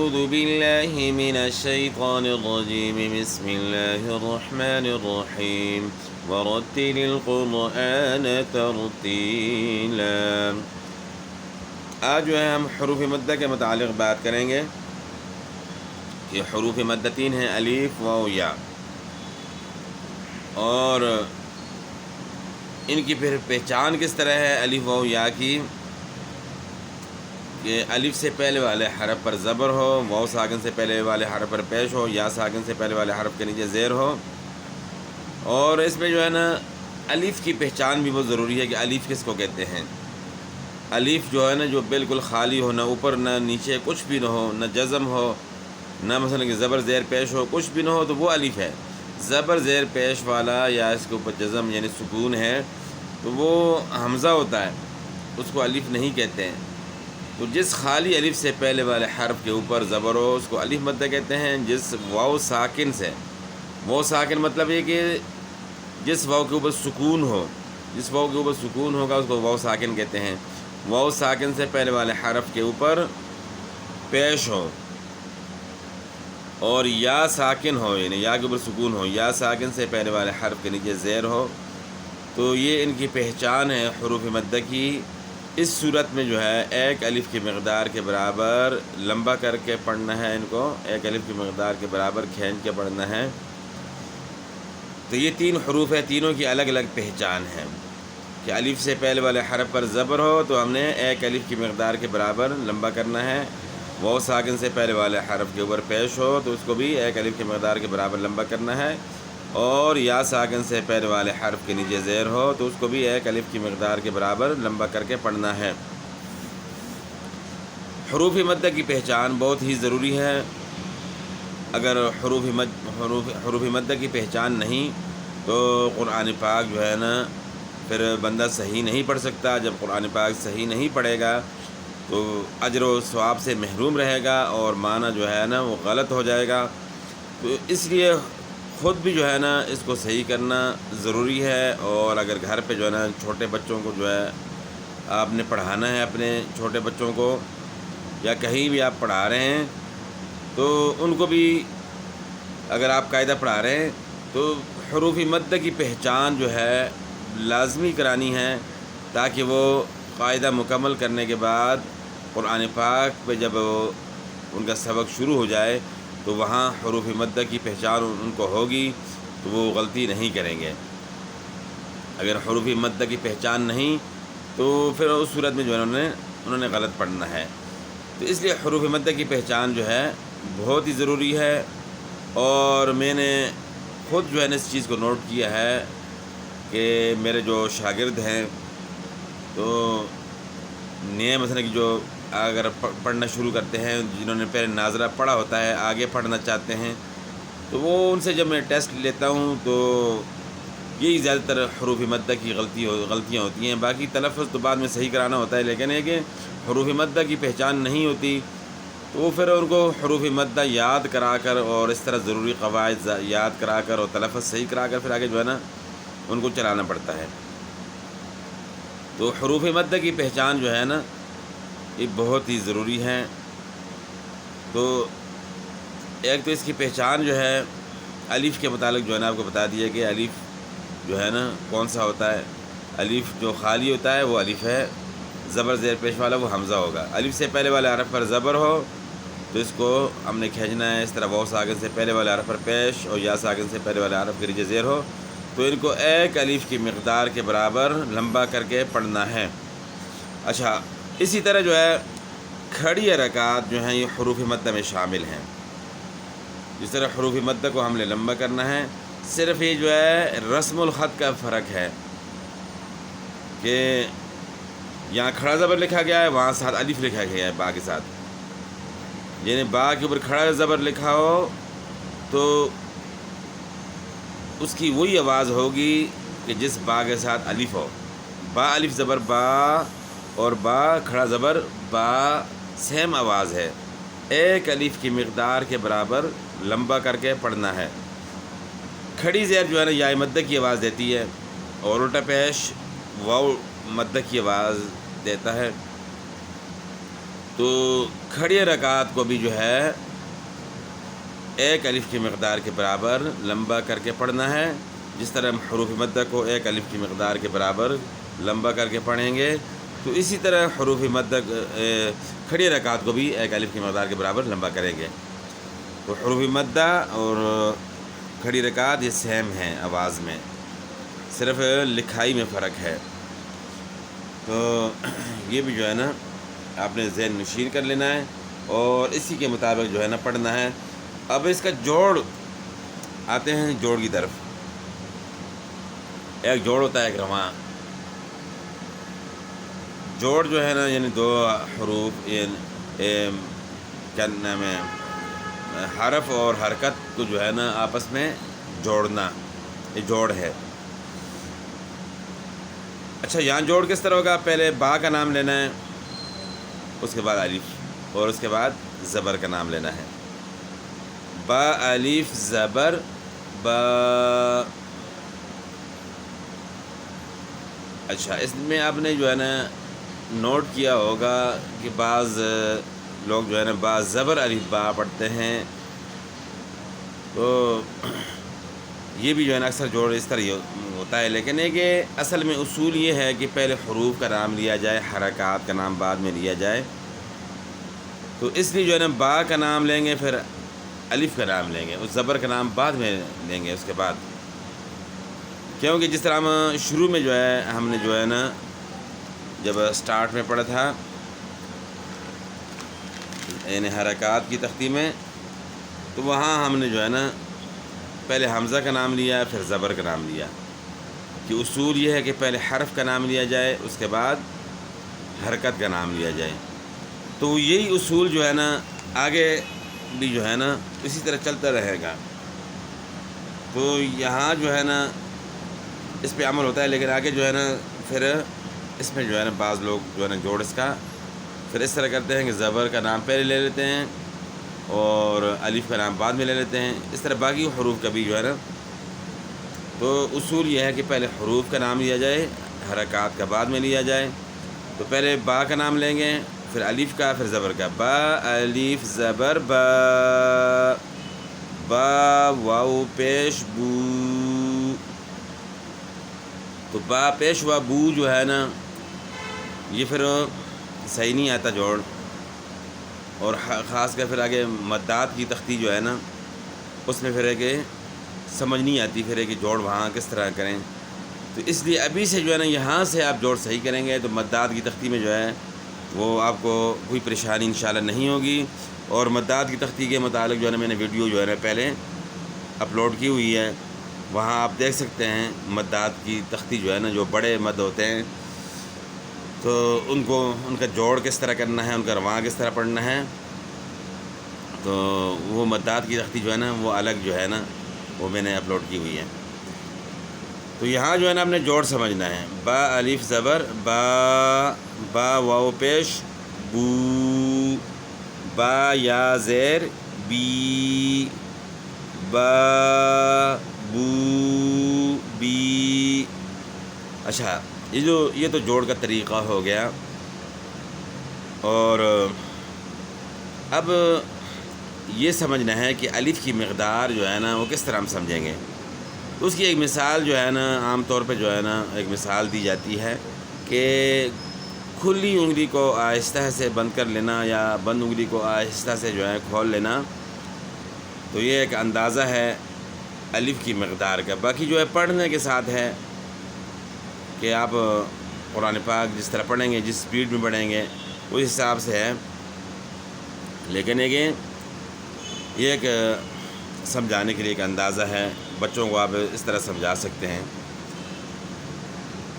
أعوذ بالله من الشيطان الرجيم بسم الله الرحمن الرحيم ورتل القرآن ترتیلا۔ آج جو ہے ہم حروف مدہ کے متعلق بات کریں گے کہ حروف مدہ تین ہیں، الف واو یا، اور ان کی پھر پہچان کس طرح ہے الف واو یا کی، کہ الف سے پہلے والے حرف پر زبر ہو، واو ساکن سے پہلے والے حرف پر پیش ہو، یا ساکن سے پہلے والے حرف کے نیچے زیر ہو۔ اور اس میں جو ہے نا الف کی پہچان بھی بہت ضروری ہے کہ الف کس کو کہتے ہیں۔ الف جو ہے نا جو بالکل خالی ہو، نہ اوپر نہ نیچے کچھ بھی نہ ہو، نہ جزم ہو، نہ مثلا کہ زبر زیر پیش ہو، کچھ بھی نہ ہو تو وہ الف ہے۔ زبر زیر پیش والا یا اس کے اوپر جزم یعنی سکون ہے تو وہ حمزہ ہوتا ہے، اس کو الف نہیں کہتے ہیں۔ تو جس خالی الف سے پہلے والے حرف کے اوپر زبر ہو اس کو الف مدہ کہتے ہیں۔ جس واو ساکن سے، واو ساکن مطلب یہ کہ جس واو کے اوپر سکون ہو، جس واو کے اوپر سکون ہوگا اس کو واو ساکن کہتے ہیں۔ واو ساکن سے پہلے والے حرف کے اوپر پیش ہو اور یا ساکن ہو، یعنی یا کے اوپر سکون ہو، یا ساکن سے پہلے والے حرف کے نیچے زیر ہو، تو یہ ان کی پہچان ہے حروف مدہ کی۔ اس صورت میں جو ہے ایک الف کی مقدار کے برابر لمبا کر کے پڑھنا ہے، ان کو ایک الف کی مقدار کے برابر کھینچ کے پڑھنا ہے۔ تو یہ تین حروف ہیں، تینوں کی الگ الگ پہچان ہے کہ الف سے پہلے والے حرف پر زبر ہو تو ہم نے ایک الف کی مقدار کے برابر لمبا کرنا ہے، واو ساکن سے پہلے والے حرف کے اوپر پیش ہو تو اس کو بھی ایک الف کی مقدار کے برابر لمبا کرنا ہے، اور یا ساکن سے پہلے والے حرف کے نیچے زیر ہو تو اس کو بھی ایک الف کی مقدار کے برابر لمبا کر کے پڑھنا ہے۔ حروف مدہ کی پہچان بہت ہی ضروری ہے۔ اگر حروف مدہ کی پہچان نہیں تو قرآن پاک جو ہے نا پھر بندہ صحیح نہیں پڑھ سکتا۔ جب قرآن پاک صحیح نہیں پڑھے گا تو اجر و ثواب سے محروم رہے گا اور معنی جو ہے نا وہ غلط ہو جائے گا۔ تو اس لیے خود بھی جو ہے نا اس کو صحیح کرنا ضروری ہے، اور اگر گھر پہ جو ہے نا چھوٹے بچوں کو جو ہے آپ نے پڑھانا ہے، اپنے چھوٹے بچوں کو یا کہیں بھی آپ پڑھا رہے ہیں تو ان کو بھی اگر آپ قاعدہ پڑھا رہے ہیں تو حروف مدہ کی پہچان جو ہے لازمی کرانی ہے، تاکہ وہ قاعدہ مکمل کرنے کے بعد قرآن پاک پہ جب ان کا سبق شروع ہو جائے تو وہاں حروف مدہ کی پہچان ان کو ہوگی تو وہ غلطی نہیں کریں گے۔ اگر حروف مدہ کی پہچان نہیں تو پھر اس صورت میں جو ہے انہوں نے غلط پڑھنا ہے۔ تو اس لیے حروف مدہ کی پہچان جو ہے بہت ہی ضروری ہے، اور میں نے خود جو ہے نا اس چیز کو نوٹ کیا ہے کہ میرے جو شاگرد ہیں تو نئے مثلا کہ جو اگر پڑھنا شروع کرتے ہیں، جنہوں نے پہلے ناظرہ پڑھا ہوتا ہے آگے پڑھنا چاہتے ہیں، تو وہ ان سے جب میں ٹیسٹ لیتا ہوں تو یہی زیادہ تر حروف مدہ کی غلطیاں ہوتی ہیں۔ باقی تلفظ تو بعد میں صحیح کرانا ہوتا ہے، لیکن یہ کہ حروف مدہ کی پہچان نہیں ہوتی تو وہ پھر ان کو حروف مدہ یاد کرا کر اور اس طرح ضروری قواعد یاد کرا کر اور تلفظ صحیح کرا کر پھر آگے جو ہے نا ان کو چلانا پڑتا ہے۔ تو حروف مدہ کی پہچان جو ہے نا یہ بہت ہی ضروری ہے۔ تو ایک تو اس کی پہچان جو ہے الف کے متعلق جو ہے نا آپ کو بتا دیا کہ الف جو ہے نا کون سا ہوتا ہے۔ الف جو خالی ہوتا ہے وہ الف ہے، زبر زیر پیش والا وہ حمزہ ہوگا۔ الف سے پہلے والے حرف پر زبر ہو تو اس کو ہم نے کھینچنا ہے، اس طرح واو ساکن سے پہلے والے حرف پر پیش اور یا ساکن سے پہلے والے حرف کے نیچے زیر ہو تو ان کو ایک الف کی مقدار کے برابر لمبا کر کے پڑھنا ہے۔ اچھا، اسی طرح جو ہے کھڑی حرکات جو ہیں یہ حروف مدہ میں شامل ہیں۔ جس طرح حروف مدہ کو ہم نے لمبا کرنا ہے، صرف یہ جو ہے رسم الخط کا فرق ہے کہ یہاں کھڑا زبر لکھا گیا ہے، وہاں ساتھ الف لکھا گیا ہے با کے ساتھ، یعنی با کے اوپر کھڑا زبر لکھا ہو تو اس کی وہی آواز ہوگی کہ جس با کے ساتھ الف ہو۔ با الف زبر با اور با کھڑا زبر با سیم آواز ہے، ایک الف کی مقدار کے برابر لمبا کر کے پڑھنا ہے۔ کھڑی زیر جو ہے نا یا مدہ کی آواز دیتی ہے اور الٹا پیش واو مدہ کی آواز دیتا ہے۔ تو کھڑی رکعت کو بھی جو ہے ایک الف کی مقدار کے برابر لمبا کر کے پڑھنا ہے. جس طرح ہم حروف مدہ کو ایک الف کی مقدار کے برابر لمبا کر کے پڑھیں گے تو اسی طرح حروف مدہ کھڑی رکعت کو بھی ایک الف کی مقدار کے برابر لمبا کریں گے. تو حروف مدہ اور کھڑی رکعت یہ سیم ہیں آواز میں، صرف لکھائی میں فرق ہے. تو یہ بھی جو ہے نا آپ نے ذہن نشین کر لینا ہے اور اسی کے مطابق جو ہے نا پڑھنا ہے. اب اس کا جوڑ آتے ہیں جوڑ کی طرف. ایک جوڑ ہوتا ہے ایک رواں. جوڑ جو ہے نا یعنی دو حروف کیا نام ہے حرف اور حرکت کو جو ہے نا آپس میں جوڑنا، یہ جوڑ ہے. اچھا یہاں جوڑ کس طرح ہوگا؟ پہلے با کا نام لینا ہے، اس کے بعد الف اور اس کے بعد زبر کا نام لینا ہے. با الف زبر با. اچھا اس میں آپ نے جو ہے نا نوٹ کیا ہوگا کہ بعض لوگ جو ہے نا با زبر الف با پڑھتے ہیں. تو یہ بھی جو ہے نا اکثر جوڑ اس طرح ہوتا ہے، لیکن ایک اصل میں اصول یہ ہے کہ پہلے حروف کا نام لیا جائے، حرکات کا نام بعد میں لیا جائے. تو اس لیے جو ہے نا با کا نام لیں گے، پھر الف کا نام لیں گے، اس زبر کا نام بعد میں لیں گے اس کے بعد. کیونکہ جس طرح ہم شروع میں جو ہے ہم نے جو ہے نا جب سٹارٹ میں پڑھا تھا یعنی حرکات کی تختی میں، تو وہاں ہم نے جو ہے نا پہلے حمزہ کا نام لیا پھر زبر کا نام لیا. کہ اصول یہ ہے کہ پہلے حرف کا نام لیا جائے اس کے بعد حرکت کا نام لیا جائے. تو یہی اصول جو ہے نا آگے بھی جو ہے نا اسی طرح چلتا رہے گا. تو یہاں جو ہے نا اس پہ عمل ہوتا ہے، لیکن آگے جو ہے نا پھر اس میں جو ہے نا بعض لوگ جو ہے نا جوڑ اس کا پھر اس طرح کرتے ہیں کہ زبر کا نام پہلے لے لیتے ہیں اور الف کا نام بعد میں لے لیتے ہیں. اس طرح باقی حروف کا بھی جو ہے نا تو اصول یہ ہے کہ پہلے حروف کا نام لیا جائے، حرکات کا بعد میں لیا جائے. تو پہلے با کا نام لیں گے، پھر الف کا، پھر زبر کا. با الف زبر با. با واو پیش بو. تو با پیش و بو جو ہے نا یہ پھر صحیح نہیں آتا جوڑ، اور خاص کر پھر آگے مدات کی تختی جو ہے نا اس میں پھر ہے کہ سمجھ نہیں آتی پھر ہے کہ جوڑ وہاں کس طرح کریں. تو اس لیے ابھی سے جو ہے نا یہاں سے آپ جوڑ صحیح کریں گے تو مدات کی تختی میں جو ہے وہ آپ کو کوئی پریشانی انشاءاللہ نہیں ہوگی. اور مدات کی تختی کے متعلق جو ہے نا میں نے ویڈیو جو ہے نا پہلے اپلوڈ کی ہوئی ہے، وہاں آپ دیکھ سکتے ہیں مدات کی تختی جو ہے نا جو بڑے مد ہوتے ہیں تو ان کا جوڑ کس طرح کرنا ہے، ان کا رواں کس طرح پڑھنا ہے. تو وہ مدات کی تختی جو ہے نا وہ الگ جو ہے نا وہ میں نے اپلوڈ کی ہوئی ہے. تو یہاں جو ہے نا آپ نے جوڑ سمجھنا ہے. با الف زبر با. با واو پیش بو. با یا زیر بی. با بو بی. اچھا یہ تو جوڑ کا طریقہ ہو گیا. اور اب یہ سمجھنا ہے کہ الف کی مقدار جو ہے نا وہ کس طرح ہم سمجھیں گے. تو اس کی ایک مثال جو ہے نا عام طور پہ جو ہے نا ایک مثال دی جاتی ہے کہ کھلی انگلی کو آہستہ سے بند کر لینا یا بند انگلی کو آہستہ سے جو ہے کھول لینا. تو یہ ایک اندازہ ہے الف کی مقدار کا. باقی جو ہے پڑھنے کے ساتھ ہے کہ آپ قرآن پاک جس طرح پڑھیں گے، جس سپیڈ میں پڑھیں گے اس حساب سے ہے. لیکن یہ ایک سمجھانے کے لیے ایک اندازہ ہے، بچوں کو آپ اس طرح سمجھا سکتے ہیں.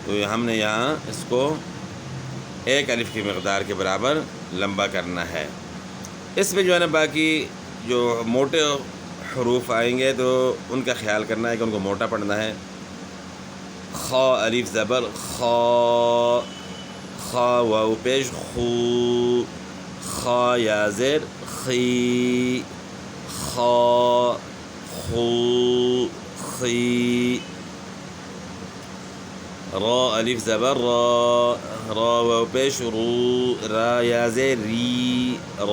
تو ہم نے یہاں اس کو ایک الف کی مقدار کے برابر لمبا کرنا ہے. اس میں جو ہے نا باقی جو موٹے حروف آئیں گے تو ان کا خیال کرنا ہے کہ ان کو موٹا پڑھنا ہے. خا الف زبر خا. خا واو پیش خو. خا یا زیر خی. خا خو خی. را الف زبر را. را واو پیش رو، را یا زیر ری، را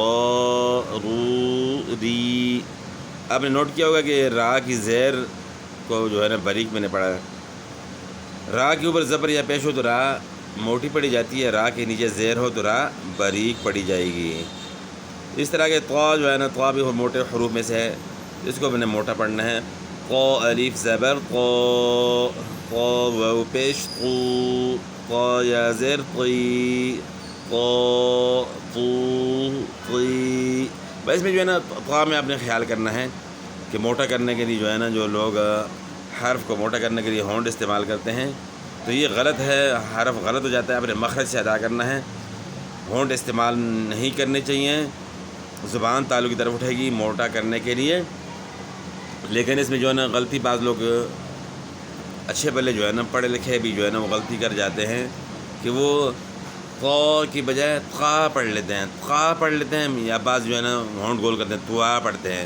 رو ری. آپ نے نوٹ کیا ہوگا کہ را کی زیر کو جو ہے نا باریک میں نے پڑھا ہے. را کے اوپر زبر یا پیش ہو تو را موٹی پڑی جاتی ہے، را کے نیچے زیر ہو تو را باریک پڑی جائے گی. اس طرح کے طا جو ہے نا، طا بھی موٹے حروف میں سے ہے، اس کو میں نے موٹا پڑھنا ہے. قا الف زبر قا، قا واو پیش قو، قا یا زیر قی، قا قو قی. بس اس میں جو ہے نا طا میں آپ نے خیال کرنا ہے کہ موٹا کرنے کے لیے جو ہے نا، جو لوگ حرف کو موٹا کرنے کے لیے ہونٹ استعمال کرتے ہیں تو یہ غلط ہے، حرف غلط ہو جاتا ہے. اپنے مخرج سے ادا کرنا ہے، ہونٹ استعمال نہیں کرنے چاہیے. زبان تالو کی طرف اٹھے گی موٹا کرنے کے لیے. لیکن اس میں جو ہے نا غلطی بعض لوگ اچھے بلے جو ہے نا پڑھے لکھے بھی جو ہے نا وہ غلطی کر جاتے ہیں کہ وہ قا کی بجائے قا پڑھ لیتے ہیں، قا پڑھ لیتے ہیں، یا بعض جو ہے نا ہونٹ گول کرتے ہیں توا پڑھتے ہیں.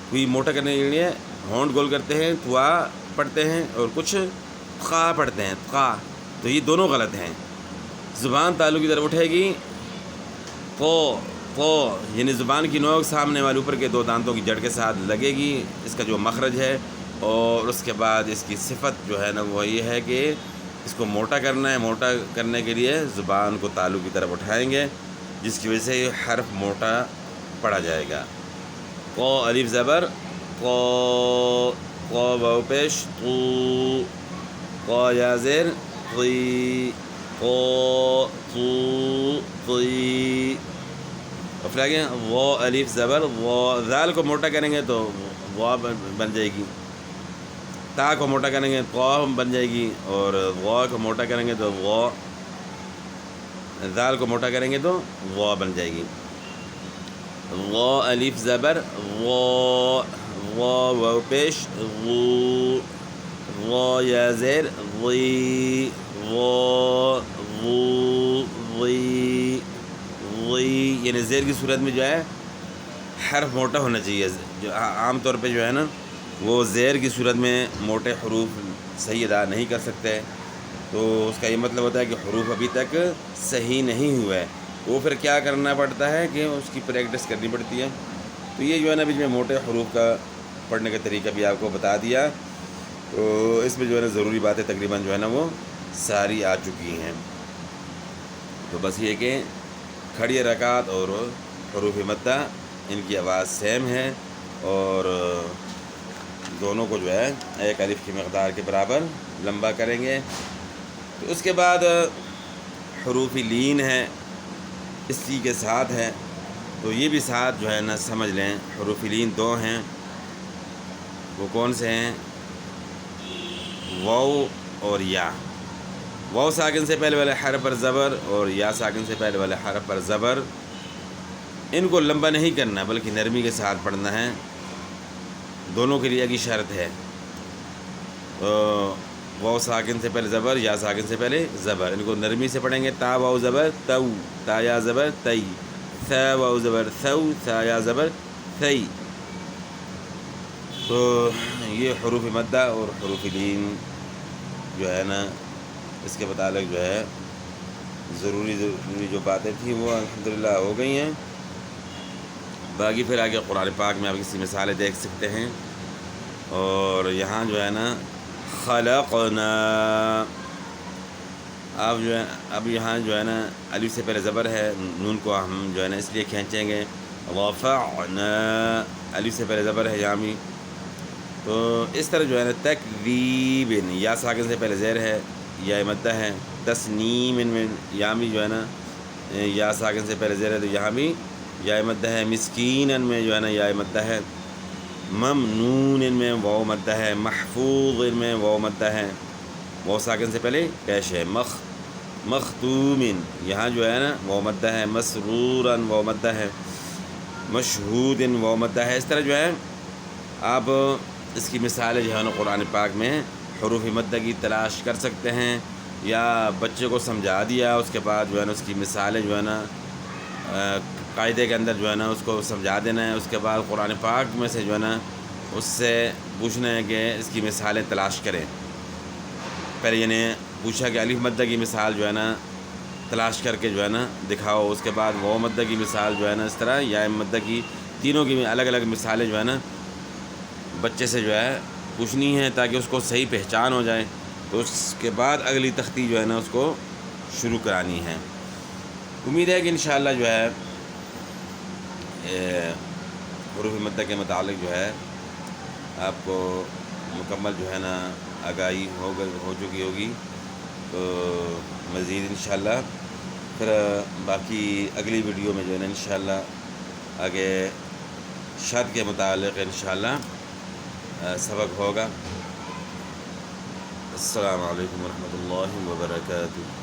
کوئی موٹا کرنے کے لیے ہونٹ گول کرتے ہیں توا پڑھتے ہیں، اور کچھ قا پڑھتے ہیں قا. تو یہ دونوں غلط ہیں. زبان تالو کی طرف اٹھے گی، قو قو یعنی زبان کی نوک سامنے والے اوپر کے 2 دانتوں کی جڑ کے ساتھ لگے گی، اس کا جو مخرج ہے. اور اس کے بعد اس کی صفت جو ہے نا وہ یہ ہے کہ اس کو موٹا کرنا ہے. موٹا کرنے کے لیے زبان کو تالو کی طرف اٹھائیں گے، جس کی وجہ سے یہ حرف موٹا پڑھا جائے گا. قا الف زبر قا، قا واو پیش قو، قا یا زیر قی، قا قو قی. اور پھر آگے وا الف زبر وا، ذال کو موٹا کریں گے تو وا بن جائے گی. تا کو موٹا کریں گے قا بن جائے گی، اور وا کو موٹا کریں گے تو وا. ذال کو موٹا کریں گے تو وا بن جائے گی. وا الف زبر وا، وا واو پیش غو، وا یا زیر غی، وا غو غی غی. یعنی زیر کی صورت میں جو ہے حرف موٹا ہونا چاہیے. جو عام طور پہ جو ہے نا وہ زیر کی صورت میں موٹے حروف صحیح ادا نہیں کر سکتے، تو اس کا یہ مطلب ہوتا ہے کہ حروف ابھی تک صحیح نہیں ہوا ہے. وہ پھر کیا کرنا پڑتا ہے کہ اس کی پریکٹس کرنی پڑتی ہے. تو یہ جو ہے نا بیچ میں موٹے حروف کا پڑھنے کا طریقہ بھی آپ کو بتا دیا. تو اس میں جو ہے نا ضروری باتیں تقریباً جو ہے نا وہ ساری آ چکی ہیں. تو بس یہ کہ کھڑی حرکات اور حروف مدہ ان کی آواز سیم ہے، اور دونوں کو جو ہے ایک الف کی مقدار کے برابر لمبا کریں گے. تو اس کے بعد حروف لین ہے، اسی کے ساتھ ہے. تو یہ بھی ساتھ جو ہے نا سمجھ لیں. حروف لین 2 ہیں، وہ کون سے ہیں؟ واو اور یا. واو ساکن سے پہلے والے حرف پر زبر، اور یا ساکن سے پہلے والے حرف پر زبر. ان کو لمبا نہیں کرنا بلکہ نرمی کے ساتھ پڑھنا ہے. دونوں کے لیے ایک ہی شرط ہے. واو ساکن سے پہلے زبر، یا ساکن سے پہلے زبر. ان کو نرمی سے پڑھیں گے. تا واو زبر تو، تا یا زبر تئی. ثا واو زبر ثو، ثا یا زبر ثئی. تو یہ حروف مدہ اور حروف لین جو ہے نا اس کے متعلق جو ہے ضروری جو باتیں تھیں وہ الحمدللہ ہو گئی ہیں. باقی پھر آگے قرآن پاک میں آپ کسی مثالیں دیکھ سکتے ہیں. اور یہاں جو ہے نا خلقنا، اب جو ہے اب یہاں جو ہے نا الف سے پہلے زبر ہے، نون کو ہم جو ہے نا اس لیے کھینچیں گے. رفعنا، الف سے پہلے زبر ہے یہاں بھی. تو اس طرح جو ہے نا تکذیب، یا ساکن سے پہلے زیر ہے، یا مدہ ہے. تسنیم میں یہاں بھی جو ہے نا یا ساکن سے پہلے زیر ہے تو یہاں بھی یا مدہ ہے. مسکین میں جو ہے نا یا مدہ ہے. ممنون میں واو مدہ ہے. محفوظ میں واو مدہ ہے، واو ساکن سے پہلے پیش ہے. مختوم یہاں جو ہے نا واو مدہ ہے. مسرورا واو مدہ ہے. مشہود واو مدہ ہے. اس طرح جو ہے آپ اس کی مثالیں جو ہے نا قرآن پاک میں حروف مدہ کی تلاش کر سکتے ہیں، یا بچے کو سمجھا دیا اس کے بعد جو ہے نا اس کی مثالیں جو ہے نا قاعدے کے اندر جو ہے نا اس کو سمجھا دینا ہے. اس کے بعد قرآن پاک میں سے جو ہے نا اس سے پوچھنا ہے کہ اس کی مثالیں تلاش کریں. پہلے یعنی پوچھا کہ الف مدہ کی مثال جو ہے نا تلاش کر کے جو ہے نا دکھاؤ. اس کے بعد واو مدہ کی مثال جو ہے نا اس طرح، یا مدہ کی، تینوں کی الگ الگ مثالیں جو ہے نا بچے سے جو ہے پوچھنی ہیں تاکہ اس کو صحیح پہچان ہو جائے. تو اس کے بعد اگلی تختی جو ہے نا اس کو شروع کرانی ہے. امید ہے کہ انشاءاللہ جو ہے حروف مدہ کے متعلق جو ہے آپ کو مکمل جو ہے نا آگاہی ہو چکی ہوگی. تو مزید انشاءاللہ پھر باقی اگلی ویڈیو میں جو ہے نا انشاءاللہ آگے شد کے متعلق انشاءاللہ سبق ہوگا. السلام علیکم ورحمۃ اللہ وبرکاتہ.